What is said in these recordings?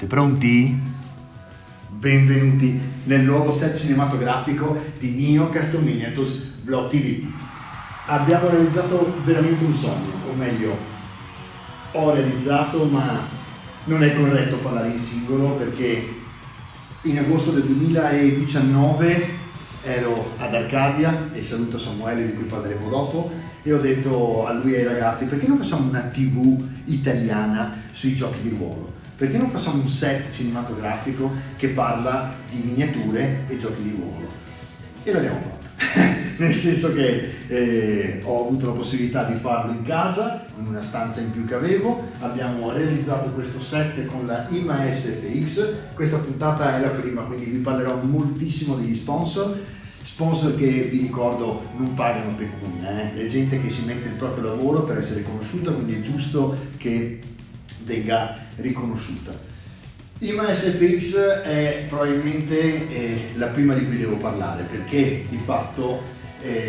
Siete pronti? Benvenuti nel nuovo set cinematografico di Neo Custom Miniatures Vlog TV. Abbiamo realizzato veramente un sogno, o meglio, ho realizzato, ma non è corretto parlare in singolo perché in agosto del 2019 ero ad Arcadia, e saluto Samuele di cui parleremo dopo, e ho detto a lui e ai ragazzi: perché non facciamo una TV italiana sui giochi di ruolo? Perché non facciamo un set cinematografico che parla di miniature e giochi di ruolo? E l'abbiamo fatto. Nel senso che ho avuto la possibilità di farlo in casa, in una stanza in più che avevo. Abbiamo realizzato questo set con la IMA SFX. Questa puntata è la prima, quindi vi parlerò moltissimo degli sponsor che vi ricordo non pagano pecunia, è gente che si mette il proprio lavoro per essere conosciuta, quindi è giusto che venga riconosciuta. IMA SFX è probabilmente la prima di cui devo parlare, perché di fatto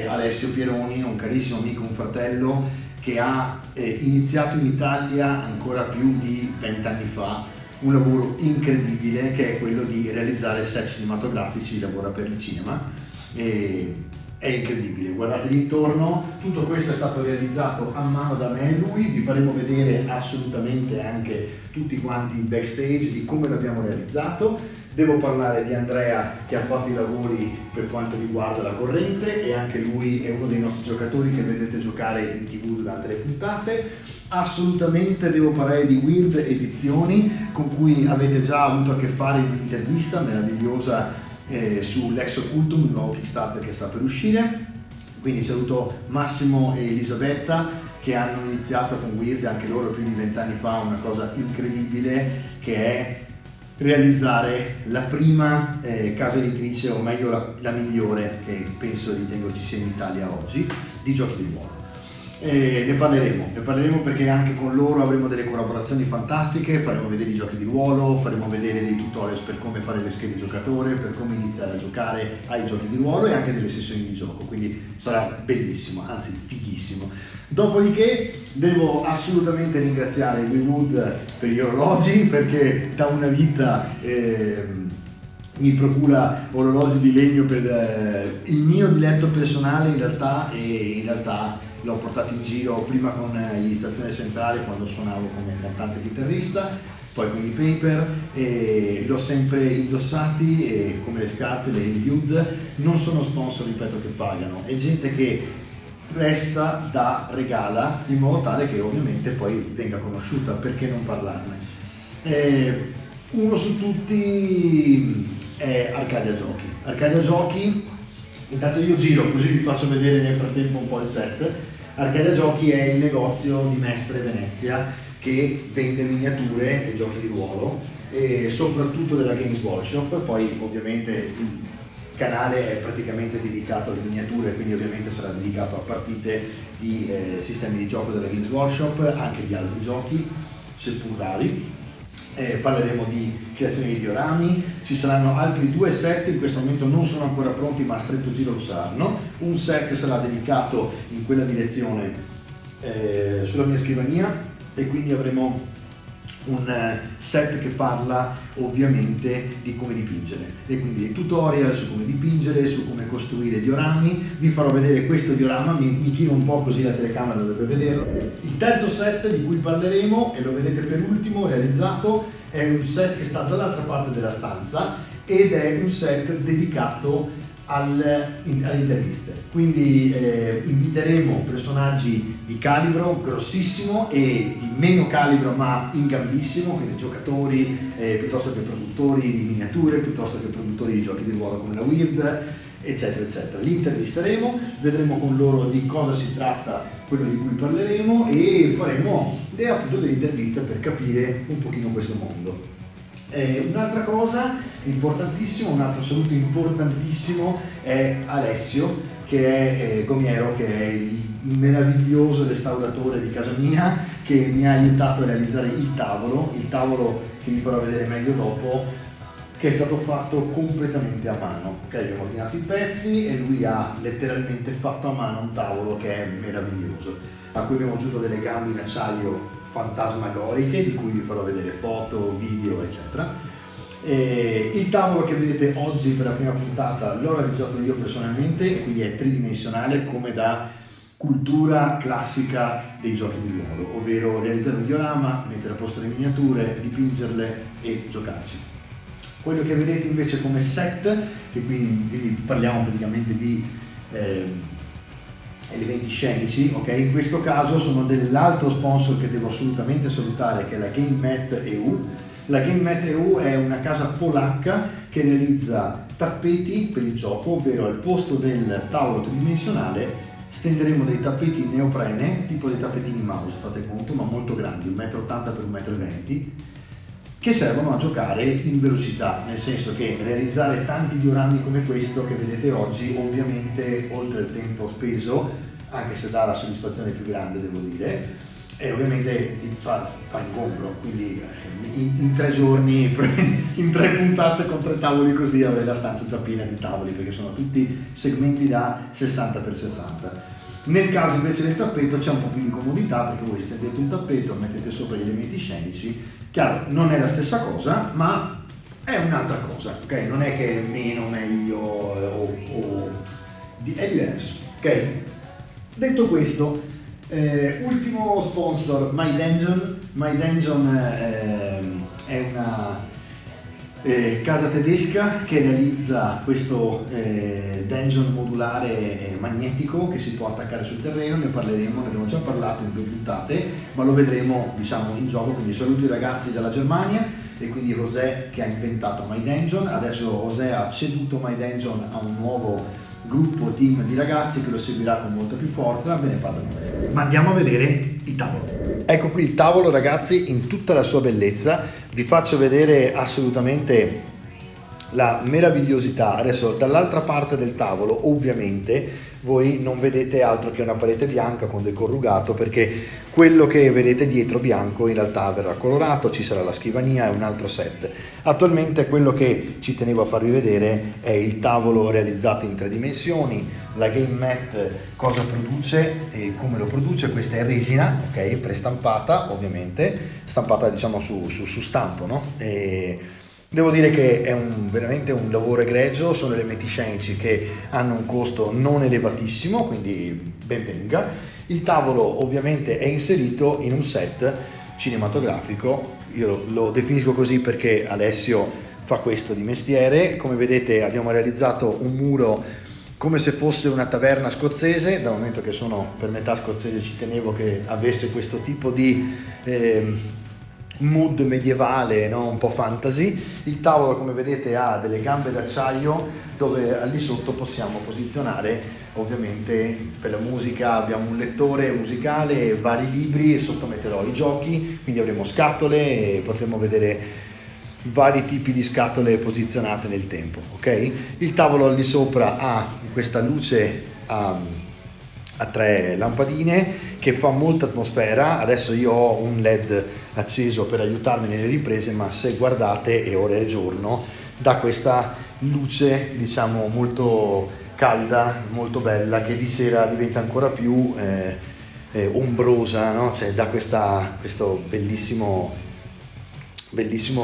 Alessio Pieroni, un carissimo amico, un fratello, che ha iniziato in Italia ancora più di 20 anni fa un lavoro incredibile, che è quello di realizzare set cinematografici. Lavora per il cinema e è incredibile, guardatevi intorno, tutto questo è stato realizzato a mano da me e lui. Vi faremo vedere assolutamente anche tutti quanti il backstage di come l'abbiamo realizzato. Devo parlare di Andrea, che ha fatto i lavori per quanto riguarda la corrente, e anche lui è uno dei nostri giocatori che vedete giocare in TV durante le puntate. Assolutamente devo parlare di Weird Edizioni, con cui avete già avuto a che fare in un'intervista meravigliosa sull'Ex Occultum, il nuovo Kickstarter che sta per uscire. Quindi saluto Massimo e Elisabetta, che hanno iniziato con Weird anche loro più di 20 anni fa una cosa incredibile, che è realizzare la prima casa editrice, o meglio la migliore, che penso e ritengo ci sia in Italia oggi, di giochi di ruolo. Ne parleremo perché anche con loro avremo delle collaborazioni fantastiche, faremo vedere i giochi di ruolo, faremo vedere dei tutorial per come fare le schede giocatore, per come iniziare a giocare ai giochi di ruolo, e anche delle sessioni di gioco, quindi sarà bellissimo, anzi fighissimo. Dopodiché devo assolutamente ringraziare Wewood per gli orologi, perché da una vita mi procura orologi di legno per il mio diletto personale in realtà l'ho portato in giro prima con gli Stazione Centrale, quando suonavo come cantante chitarrista, poi con i Paper, e l'ho sempre indossati, come le scarpe, le Dude. Non sono sponsor, ripeto, che pagano, è gente che presta, dà, regala, in modo tale che ovviamente poi venga conosciuta. Perché non parlarne? Uno su tutti è Arcadia Giochi. Intanto io giro così vi faccio vedere nel frattempo un po' il set. Arcadia Giochi è il negozio di Mestre Venezia che vende miniature e giochi di ruolo, e soprattutto della Games Workshop. Poi ovviamente il canale è praticamente dedicato alle miniature, quindi ovviamente sarà dedicato a partite di sistemi di gioco della Games Workshop, anche di altri giochi, seppur rari. Parleremo di creazione di diorami. Ci saranno altri 2 set, in questo momento non sono ancora pronti, ma a stretto giro lo saranno. Un set sarà dedicato in quella direzione sulla mia scrivania, e quindi avremo un set che parla ovviamente di come dipingere, e quindi dei tutorial su come dipingere, su come costruire diorami. Vi farò vedere questo diorama, mi chino un po' così la telecamera dovrebbe vederlo. Il terzo set di cui parleremo, e lo vedete per ultimo realizzato, è un set che sta dall'altra parte della stanza, ed è un set dedicato alle interviste. Quindi inviteremo personaggi di calibro grossissimo e di meno calibro ma ingambissimo, quindi giocatori piuttosto che produttori di miniature, piuttosto che produttori di giochi di ruolo come la Weird, eccetera eccetera. Li intervisteremo, vedremo con loro di cosa si tratta quello di cui parleremo, e faremo appunto delle interviste per capire un pochino questo mondo. Un'altra cosa importantissima, un altro saluto importantissimo è Alessio, che è Gomiero, che è il meraviglioso restauratore di casa mia, che mi ha aiutato a realizzare il tavolo che vi farò vedere meglio dopo, che è stato fatto completamente a mano. Ok, abbiamo ordinato i pezzi e lui ha letteralmente fatto a mano un tavolo che è meraviglioso, a cui abbiamo aggiunto delle gambe in acciaio fantasmagoriche di cui vi farò vedere foto, video eccetera. Il tavolo che vedete oggi per la prima puntata l'ho realizzato io personalmente, quindi è tridimensionale come da cultura classica dei giochi di ruolo, ovvero realizzare un diorama, mettere a posto le miniature, dipingerle e giocarci. Quello che vedete invece come set, che quindi parliamo praticamente di elementi scenici, ok? In questo caso sono dell'altro sponsor che devo assolutamente salutare, che è la GameMat EU. La GameMat EU è una casa polacca che realizza tappeti per il gioco, ovvero al posto del tavolo tridimensionale stenderemo dei tappeti in neoprene, tipo dei tappetini mouse, fate conto, ma molto grandi, 1,80 m x 1,20 m, che servono a giocare in velocità, nel senso che realizzare tanti diorami come questo che vedete oggi, ovviamente oltre il tempo speso, anche se dà la soddisfazione più grande devo dire, e ovviamente fa ingombro, quindi in 3 giorni, in 3 puntate con 3 tavoli così avrei la stanza già piena di tavoli, perché sono tutti segmenti da 60x60. Nel caso invece del tappeto c'è un po' più di comodità, perché voi stendete un tappeto, mettete sopra gli elementi scenici, chiaro non è la stessa cosa, ma è un'altra cosa, ok? Non è che è meno, meglio è diverso, ok? Detto questo, ultimo sponsor, My Dungeon. My Dungeon è una casa tedesca che realizza questo dungeon modulare magnetico che si può attaccare sul terreno. Ne parleremo, ne abbiamo già parlato in 2 puntate, ma lo vedremo diciamo in gioco. Quindi saluto i ragazzi dalla Germania e quindi José che ha inventato My Dungeon. Adesso José ha ceduto My Dungeon a un nuovo gruppo, team di ragazzi che lo seguirà con molta più forza, ve ne parleremo. Ma andiamo a vedere il tavolo. Ecco qui il tavolo ragazzi in tutta la sua bellezza, vi faccio vedere assolutamente la meravigliosità. Adesso dall'altra parte del tavolo ovviamente voi non vedete altro che una parete bianca con del corrugato, perché quello che vedete dietro bianco in realtà verrà colorato, ci sarà la scrivania e un altro set. Attualmente quello che ci tenevo a farvi vedere è il tavolo realizzato in 3 dimensioni. La GameMat cosa produce e come lo produce? Questa è resina, ok, prestampata ovviamente, stampata diciamo su stampo, no? Devo dire che è veramente un lavoro egregio, sono elementi scenici che hanno un costo non elevatissimo, quindi ben venga. Il tavolo ovviamente è inserito in un set cinematografico, io lo definisco così perché Alessio fa questo di mestiere. Come vedete abbiamo realizzato un muro come se fosse una taverna scozzese, dal momento che sono per metà scozzese ci tenevo che avesse questo tipo di mood medievale, no? Un po' fantasy. Il tavolo come vedete ha delle gambe d'acciaio dove al di sotto possiamo posizionare ovviamente per la musica, abbiamo un lettore musicale, vari libri e sotto metterò i giochi, quindi avremo scatole e potremo vedere vari tipi di scatole posizionate nel tempo, ok? Il tavolo al di sopra ha questa luce a 3 lampadine che fa molta atmosfera. Adesso io ho un LED acceso per aiutarmi nelle riprese, ma se guardate e ora è giorno, dà questa luce diciamo molto calda, molto bella, che di sera diventa ancora più ombrosa, no? Cioè dà questo bellissimo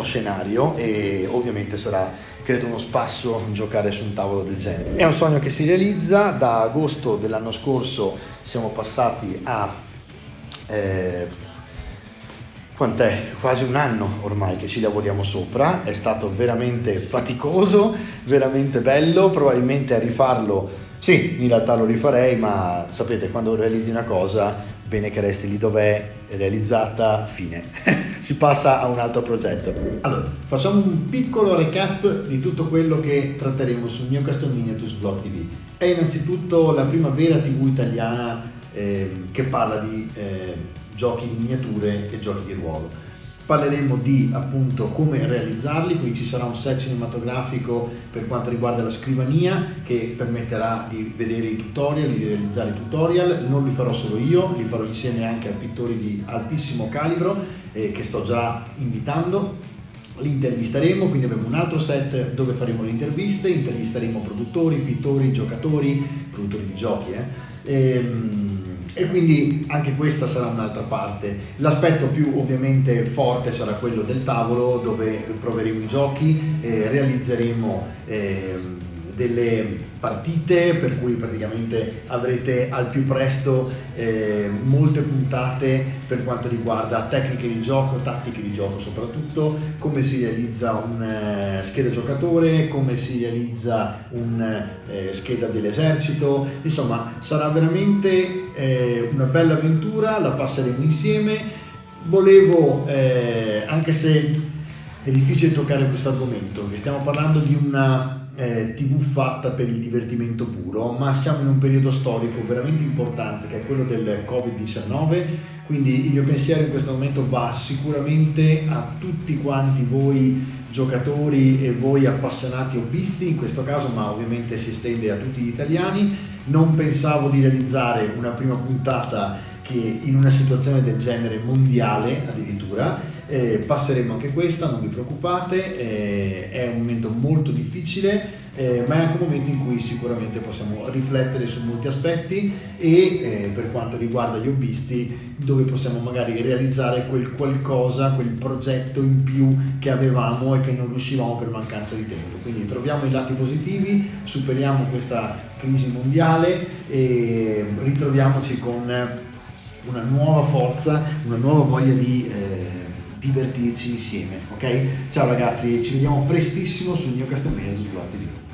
scenario, e ovviamente sarà credo uno spasso giocare su un tavolo del genere. È un sogno che si realizza. Da agosto dell'anno scorso siamo passati a quant'è? Quasi un anno ormai che ci lavoriamo sopra. È stato veramente faticoso, veramente bello, probabilmente a rifarlo sì, in realtà lo rifarei, ma sapete quando realizzi una cosa bene che resti lì dov'è, realizzata, fine. Si passa a un altro progetto. Allora, facciamo un piccolo recap di tutto quello che tratteremo sul mio Custom Miniatures Blog TV. È innanzitutto la prima vera TV italiana che parla di giochi di miniature e giochi di ruolo. Parleremo di appunto come realizzarli, quindi ci sarà un set cinematografico per quanto riguarda la scrivania che permetterà di vedere i tutorial, di realizzare i tutorial. Non li farò solo io, li farò insieme anche a pittori di altissimo calibro che sto già invitando. Li intervisteremo, quindi avremo un altro set dove faremo le interviste, intervisteremo produttori, pittori, giocatori, produttori di giochi, E quindi anche questa sarà un'altra parte. L'aspetto più ovviamente forte sarà quello del tavolo, dove proveremo i giochi, realizzeremo delle partite, per cui praticamente avrete al più presto molte puntate per quanto riguarda tecniche di gioco, tattiche di gioco soprattutto, come si realizza un scheda giocatore, come si realizza un scheda dell'esercito. Insomma, sarà veramente una bella avventura, la passeremo insieme. Volevo, anche se è difficile toccare questo argomento, che stiamo parlando di una TV fatta per il divertimento puro, ma siamo in un periodo storico veramente importante, che è quello del Covid-19, quindi il mio pensiero in questo momento va sicuramente a tutti quanti voi giocatori e voi appassionati hobbisti in questo caso, ma ovviamente si estende a tutti gli italiani. Non pensavo di realizzare una prima puntata che in una situazione del genere mondiale addirittura. Passeremo anche questa, non vi preoccupate, è un momento molto difficile, ma è anche un momento in cui sicuramente possiamo riflettere su molti aspetti e per quanto riguarda gli hobbisti, dove possiamo magari realizzare quel qualcosa, quel progetto in più che avevamo e che non riuscivamo per mancanza di tempo. Quindi troviamo i lati positivi, superiamo questa crisi mondiale e ritroviamoci con una nuova forza, una nuova voglia di divertirci insieme, ok? Ciao ragazzi, ci vediamo prestissimo sul mio Castelmania su Slot TV.